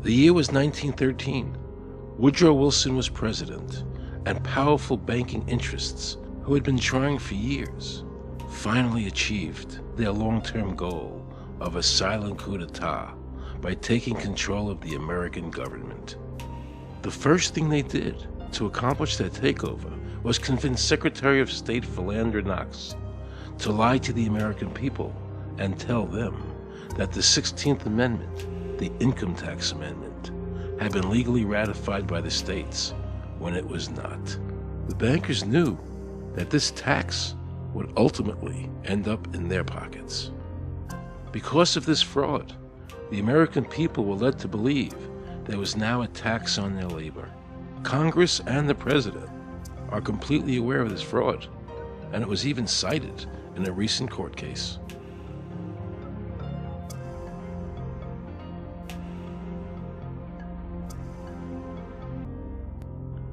The year was 1913. Woodrow Wilson was president, and powerful banking interests, who had been trying for years, finally achieved their long-term goal of a silent coup d'etat by taking control of the American government. The first thing they did to accomplish their takeover was convince Secretary of State Philander Knox to lie to the American people and tell them that the 16th Amendment, the Income Tax Amendment, had been legally ratified by the states when it was not. The bankers knew that this tax would ultimately end up in their pockets. Because of this fraud, the American people were led to believe there was now a tax on their labor. Congress and the President are completely aware of this fraud, and it was even cited in a recent court case.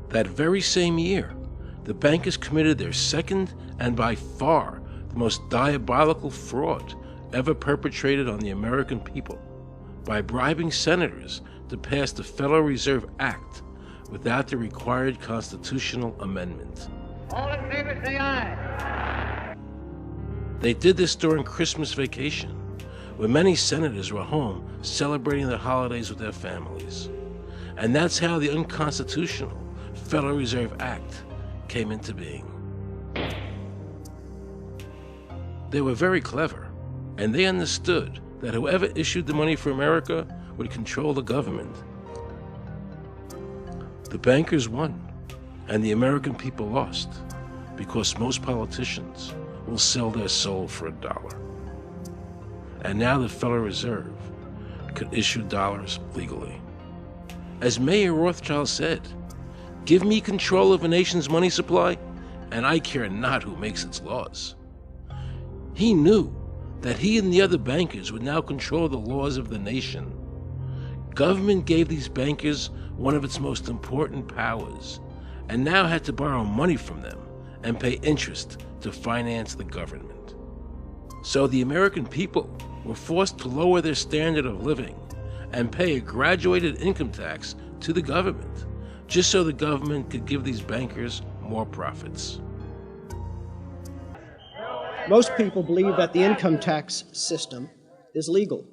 That very same year, the bankers committed their second and by far the most diabolical fraud ever perpetrated on the American people by bribing senators to pass the Federal Reserve Act without the required constitutional amendment. All in favor, say aye. They did this during Christmas vacation, when many senators were home celebrating the holidays with their families. And that's how the unconstitutional Federal Reserve Act came into being. They were very clever, and they understood that whoever issued the money for America would control the government. The bankers won, and the American people lost, because most politicians will sell their soul for $1. And now the Federal Reserve could issue dollars legally. As Mayer Rothschild said, "Give me control of a nation's money supply, and I care not who makes its laws." He knew that he and the other bankers would now control the laws of the nation. Government gave these bankers one of its most important powers, and now had to borrow money from them and pay interest to finance the government. So the American people were forced to lower their standard of living and pay a graduated income tax to the government, just so the government could give these bankers more profits. Most people believe that the income tax system is legal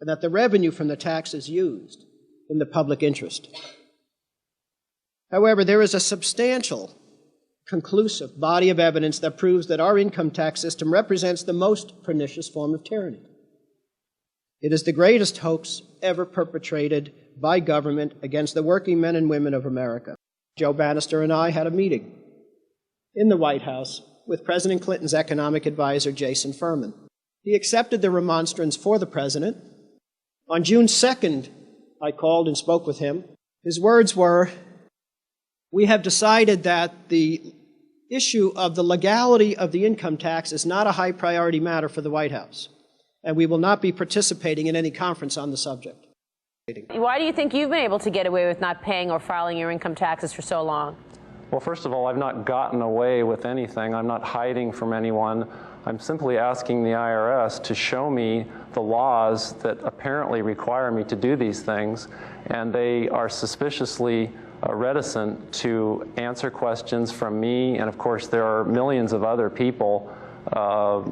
and that the revenue from the tax is used in the public interest. However, there is a substantial, conclusive body of evidence that proves that our income tax system represents the most pernicious form of tyranny. It is the greatest hoax ever perpetrated by government against the working men and women of America. Joe Bannister and I had a meeting in the White House with President Clinton's economic advisor, Jason Furman. He accepted the remonstrance for the president. On June 2nd, I called and spoke with him. His words were, "We have decided that the issue of the legality of the income tax is not a high priority matter for the White House, and we will not be participating in any conference on the subject." Why do you think you've been able to get away with not paying or filing your income taxes for so long? Well, first of all, I've not gotten away with anything. I'm not hiding from anyone. I'm simply asking the IRS to show me the laws that apparently require me to do these things, and they are suspiciously reticent to answer questions from me, and of course there are millions of other people,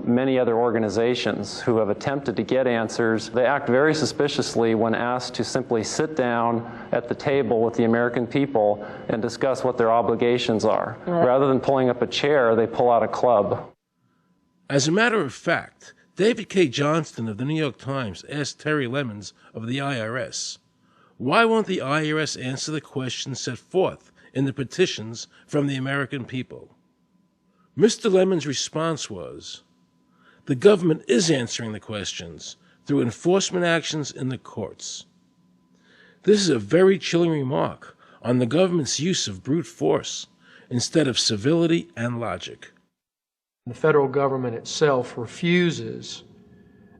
many other organizations who have attempted to get answers. They act very suspiciously when asked to simply sit down at the table with the American people and discuss what their obligations are. Rather than pulling up a chair, they pull out a club. As a matter of fact, David K. Johnston of the New York Times asked Terry Lemons of the IRS, "Why won't the IRS answer the questions set forth in the petitions from the American people?" Mr. Lemons' response was, "The government is answering the questions through enforcement actions in the courts." This is a very chilling remark on the government's use of brute force instead of civility and logic. The federal government itself refuses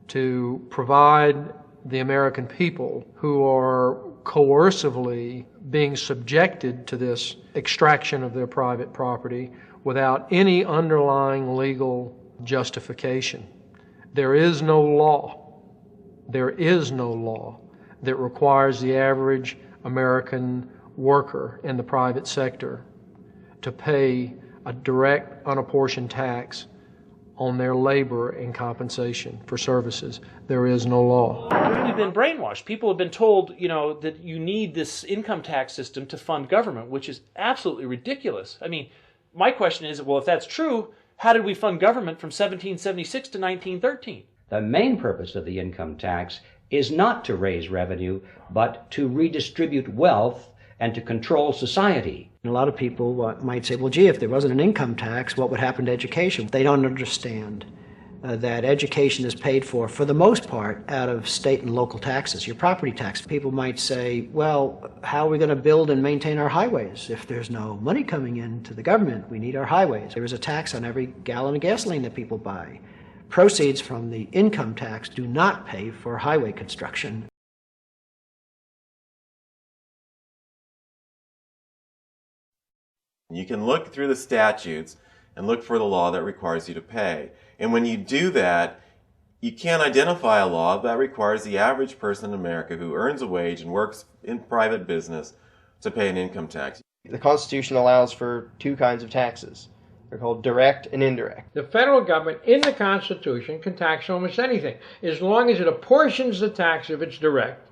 to provide the American people who are coercively being subjected to this extraction of their private property without any underlying legal justification. There is no law that requires the average American worker in the private sector to pay a direct, unapportioned tax on their labor and compensation for services. There is no law. We've been brainwashed. People have been told, that you need this income tax system to fund government, which is absolutely ridiculous. I mean, my question is, well, if that's true, how did we fund government from 1776 to 1913? The main purpose of the income tax is not to raise revenue, but to redistribute wealth and to control society. And a lot of people might say, well, gee, if there wasn't an income tax, what would happen to education? They don't understand that education is paid for the most part, out of state and local taxes, your property tax. People might say, well, how are we going to build and maintain our highways if there's no money coming into the government? We need our highways. There is a tax on every gallon of gasoline that people buy. Proceeds from the income tax do not pay for highway construction. You can look through the statutes and look for the law that requires you to pay. And when you do that, you can't identify a law that requires the average person in America who earns a wage and works in private business to pay an income tax. The Constitution allows for two kinds of taxes. They're called direct and indirect. The federal government in the Constitution can tax almost anything, as long as it apportions the tax if it's direct.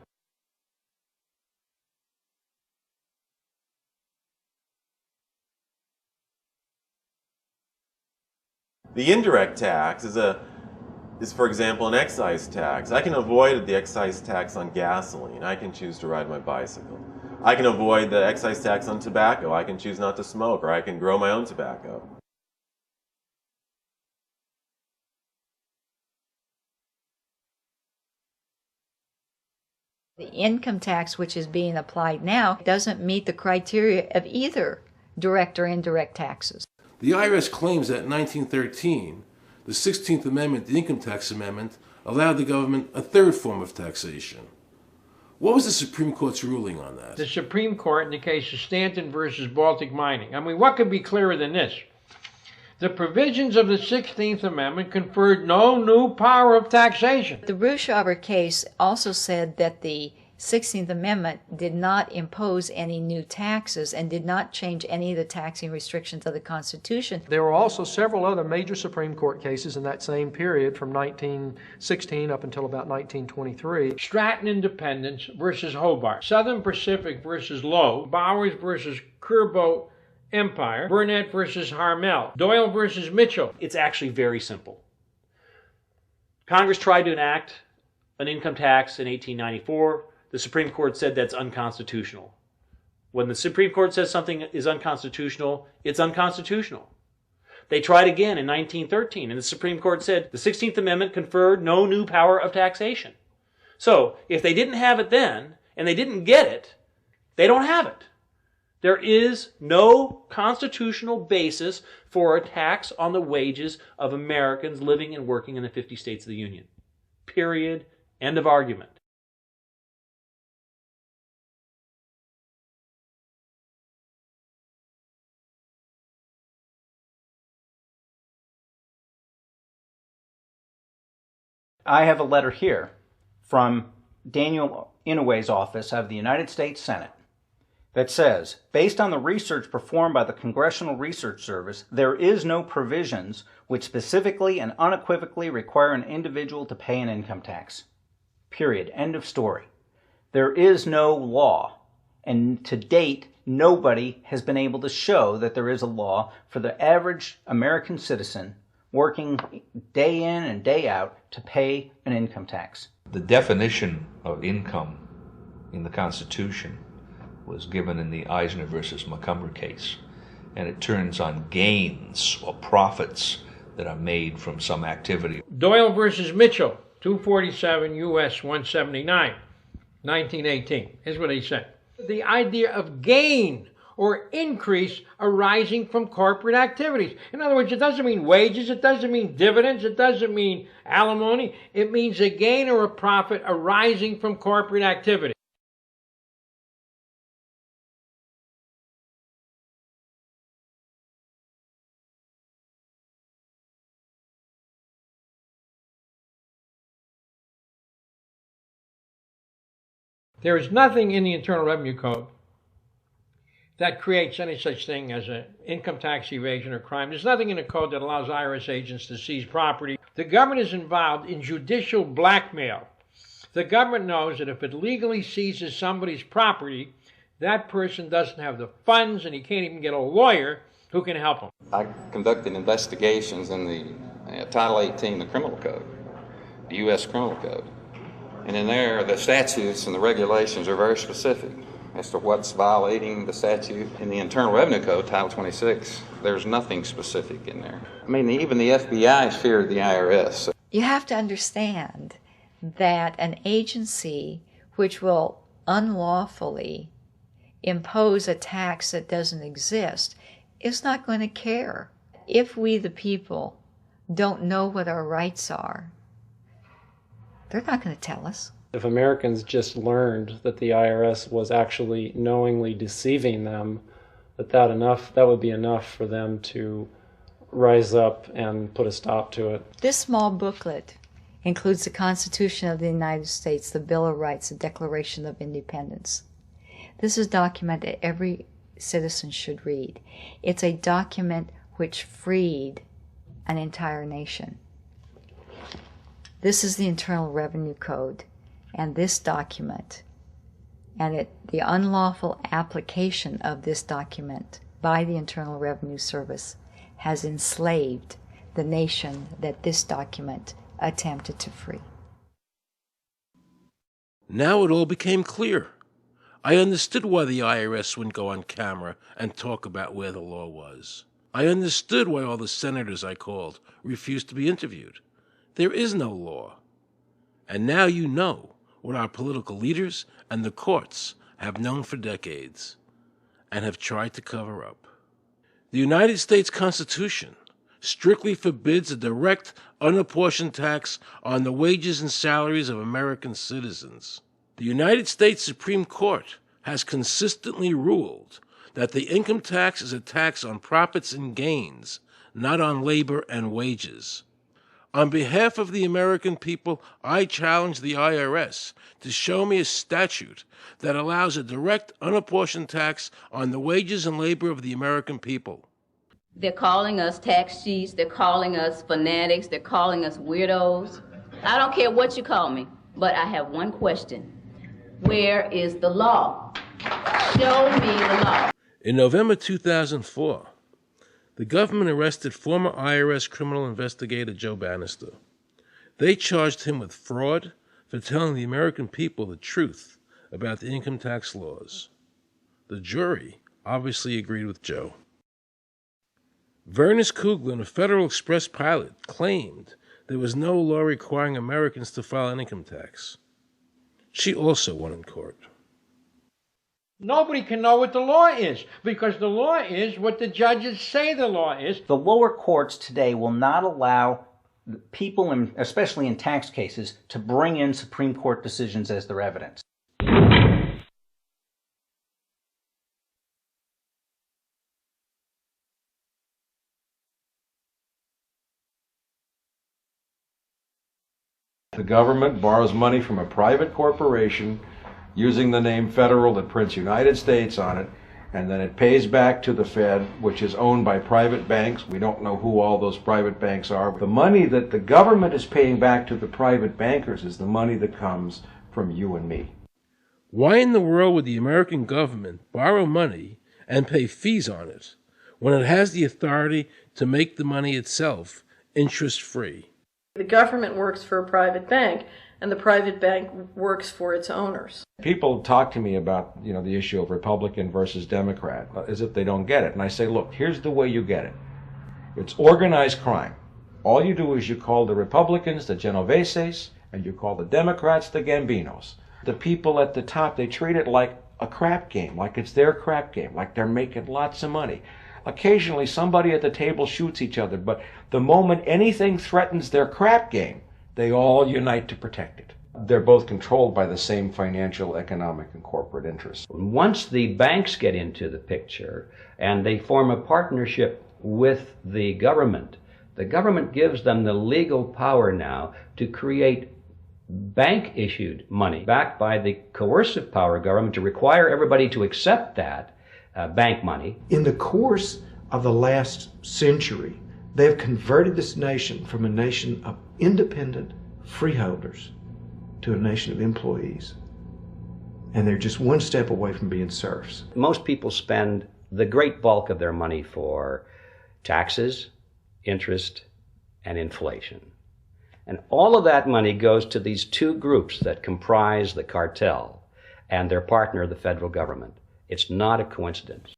The indirect tax is, for example, an excise tax. I can avoid the excise tax on gasoline. I can choose to ride my bicycle. I can avoid the excise tax on tobacco. I can choose not to smoke, or I can grow my own tobacco. The income tax which is being applied now doesn't meet the criteria of either direct or indirect taxes. The IRS claims that in 1913, the 16th Amendment, the Income Tax Amendment, allowed the government a third form of taxation. What was the Supreme Court's ruling on that? The Supreme Court in the case of Stanton versus Baltic Mining. I mean, what could be clearer than this? The provisions of the 16th Amendment conferred no new power of taxation. The Ruschauer case also said that the 16th Amendment did not impose any new taxes and did not change any of the taxing restrictions of the Constitution. There were also several other major Supreme Court cases in that same period from 1916 up until about 1923. Stratton Independence versus Hobart, Southern Pacific versus Lowe, Bowers versus Curbo Empire, Burnett versus Harmel, Doyle versus Mitchell. It's actually very simple. Congress tried to enact an income tax in 1894. The Supreme Court said that's unconstitutional. When the Supreme Court says something is unconstitutional, it's unconstitutional. They tried again in 1913, and the Supreme Court said the 16th Amendment conferred no new power of taxation. So, if they didn't have it then, and they didn't get it, they don't have it. There is no constitutional basis for a tax on the wages of Americans living and working in the 50 states of the Union. Period. End of argument. I have a letter here from Daniel Inouye's office of the United States Senate that says, based on the research performed by the Congressional Research Service, there is no provisions which specifically and unequivocally require an individual to pay an income tax. Period. End of story. There is no law, and to date, nobody has been able to show that there is a law for the average American citizen working day in and day out to pay an income tax. The definition of income in the Constitution was given in the Eisner versus Macomber case, and it turns on gains or profits that are made from some activity. Doyle versus Mitchell, 247 U.S. 179, 1918. Here's what he said. The idea of gain or increase arising from corporate activities. In other words, it doesn't mean wages, it doesn't mean dividends, it doesn't mean alimony. It means a gain or a profit arising from corporate activity. There is nothing in the Internal Revenue Code that creates any such thing as an income tax evasion or crime. There's nothing in the code that allows IRS agents to seize property. The government is involved in judicial blackmail. The government knows that if it legally seizes somebody's property, that person doesn't have the funds and he can't even get a lawyer who can help him. I conducted investigations in the Title 18, the Criminal Code, the U.S. Criminal Code. And in there, the statutes and the regulations are very specific as to what's violating the statute. In the Internal Revenue Code, Title 26, there's nothing specific in there. I mean, even the FBI is feared the IRS. You have to understand that an agency which will unlawfully impose a tax that doesn't exist is not going to care. If we, the people, don't know what our rights are, they're not going to tell us. If Americans just learned that the IRS was actually knowingly deceiving them, that would be enough for them to rise up and put a stop to it. This small booklet includes the Constitution of the United States, the Bill of Rights, the Declaration of Independence. This is a document that every citizen should read. It's a document which freed an entire nation. This is the Internal Revenue Code, and this document, and the unlawful application of this document by the Internal Revenue Service has enslaved the nation that this document attempted to free. Now it all became clear. I understood why the IRS wouldn't go on camera and talk about where the law was. I understood why all the senators I called refused to be interviewed. There is no law. And now you know what our political leaders and the courts have known for decades and have tried to cover up. The United States Constitution strictly forbids a direct, unapportioned tax on the wages and salaries of American citizens. The United States Supreme Court has consistently ruled that the income tax is a tax on profits and gains, not on labor and wages. On behalf of the American people, I challenge the IRS to show me a statute that allows a direct, unapportioned tax on the wages and labor of the American people. They're calling us tax cheats, they're calling us fanatics, they're calling us weirdos. I don't care what you call me, but I have one question. Where is the law? Show me the law. In November 2004, the government arrested former IRS criminal investigator Joe Bannister. They charged him with fraud for telling the American people the truth about the income tax laws. The jury obviously agreed with Joe. Vernice Kuglin, a Federal Express pilot, claimed there was no law requiring Americans to file an income tax. She also won in court. Nobody can know what the law is, because the law is what the judges say the law is. The lower courts today will not allow people, especially in tax cases, to bring in Supreme Court decisions as their evidence. The government borrows money from a private corporation using the name Federal that prints United States on it, and then it pays back to the Fed, which is owned by private banks. We don't know who all those private banks are. The money that the government is paying back to the private bankers is the money that comes from you and me. Why in the world would the American government borrow money and pay fees on it when it has the authority to make the money itself interest-free? The government works for a private bank, and the private bank works for its owners. People talk to me about, the issue of Republican versus Democrat, as if they don't get it. And I say, look, here's the way you get it. It's organized crime. All you do is you call the Republicans the Genoveses, and you call the Democrats the Gambinos. The people at the top, they treat it like a crap game, like it's their crap game, like they're making lots of money. Occasionally, somebody at the table shoots each other, but the moment anything threatens their crap game, they all unite to protect it. They're both controlled by the same financial, economic, and corporate interests. Once the banks get into the picture and they form a partnership with the government gives them the legal power now to create bank-issued money backed by the coercive power of government to require everybody to accept that bank money. In the course of the last century, they have converted this nation from a nation of independent freeholders to a nation of employees. And they're just one step away from being serfs. Most people spend the great bulk of their money for taxes, interest, and inflation. And all of that money goes to these two groups that comprise the cartel and their partner, the federal government. It's not a coincidence.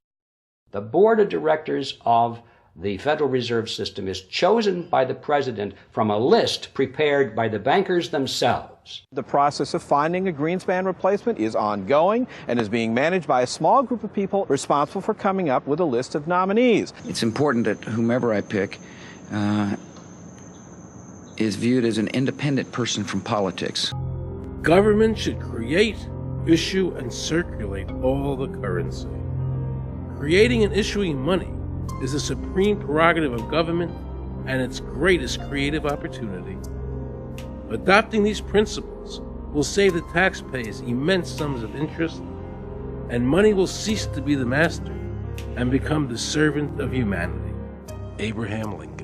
The board of directors of the Federal Reserve System is chosen by the president from a list prepared by the bankers themselves. The process of finding a Greenspan replacement is ongoing and is being managed by a small group of people responsible for coming up with a list of nominees. It's important that whomever I pick is viewed as an independent person from politics. Government should create, issue, and circulate all the currency. Creating and issuing money is the supreme prerogative of government and its greatest creative opportunity. Adopting these principles will save the taxpayers immense sums of interest, and money will cease to be the master and become the servant of humanity. Abraham Lincoln.